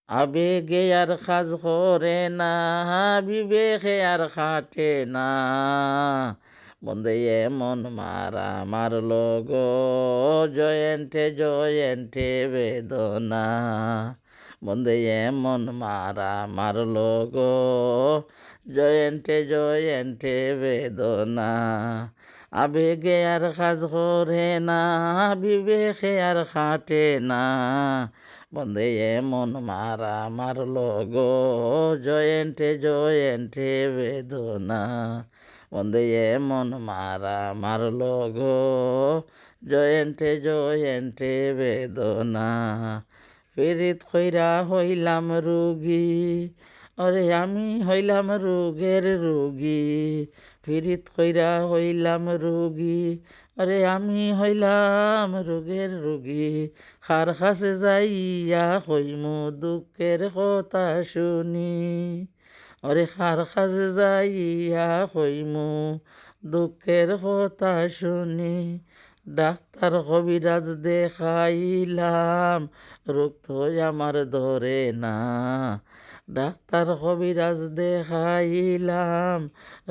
আবেগে আর কাজ করে না, বিবেকে আর খাটে না, বন্ধে এমন মারা মারলো গো, জয়েন্টে জয়েন্টে বেদনা, বন্ধে এমন মারা মারলো গো, জয়েন্টে জয়েন্টে বেদনা, আবেগে আর কাজ করে না, বিবেকে আর খাটে না, বন্ধে এমন মারা মারলো গো, জয়েন্টে জয়েন্টে বেদনা, বন্ধে এমন মারা মারলো গো, জয়েন্টে জয়েন্টে বেদনা, পীড়িত কইরা হইলাম রুগী, ওরে আমি হইলাম রোগের রোগী, পীড়িত কইরা হইলাম রোগী, আরে আমি হইলাম রোগের রোগী, কার কাছে যাইয়া হইমু দুঃখের কথা শুনি, ওরে কার কাছে যাইয়া হইমু দুঃখের কথা শুনি, ডাক্তার কবিরাজ দেখাইলাম, রোগ তো আমার ধরে না, ডাক্তার কবিরাজ দেখাইলাম,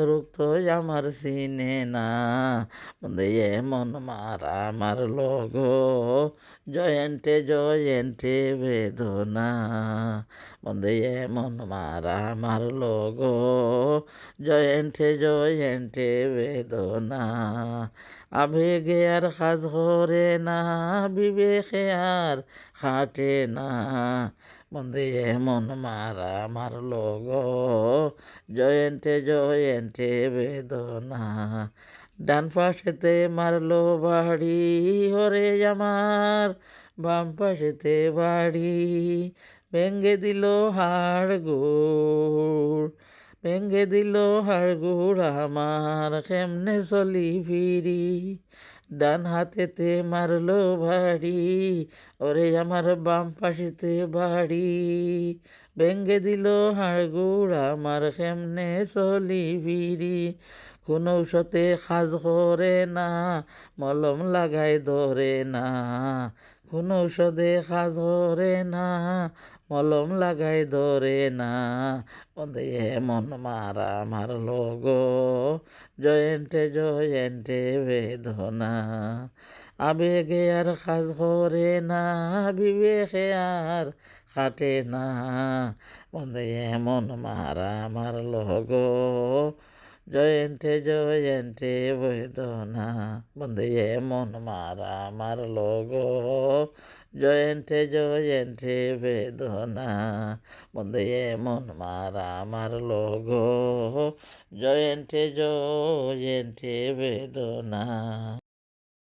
রোগ তো আমার চিনে না, বন্ধে এমন মারা মারলো গো, জয়েন্টে জয়েন্টে বেদনা, বন্ধে এমন মারা মারলো গো, জয়েন্টে জয়েন্টে বেদনা, আবেগে আর কাজ করে না, বিবেকে আর খাটে না, বন্ধে এমন মারা মারলো গো, জয়েন্টে জয়েন্টে বেদনা, ডান পাশেতে মারলো বাড়ি, ওরে আমার বাম পাশেতে বাড়ি, ভেঙ্গে দিল হাড় গোড়, ভেঙ্গে দিল হাড় গোড় আমার, কেমনে চলি ফিরি, ডান হাতেতে মারলো বাড়ি, ওরে আমার বাম পাশেতে বাড়ি, ভেঙ্গে দিল হাড় গোড় আমার, কেমনে চলি ফিরি, কোনো ঔষধে কাজ করে না, মলম লাগাই ধরে না, কোনো ঔষধে কাজ করে না, মলম লাগাই ধরে না, বন্ধে এমন মারা মারলো গো, জয়েন্টে জয়েন্টে বেদনা, আবেগে আর কাজ করে না, বিবেকে আর খাটে না, বন্ধে এমন মারা মারলো গো, জয়েন্টে জয়েন্টে বেদনা, বন্ধে এমন মারা মারলো গো, জয়েন্টে জয়েন্টে বেদনা, বন্ধে এমন মারা মারলো গো, জয়েন্টে জয়েন্টে বেদনা।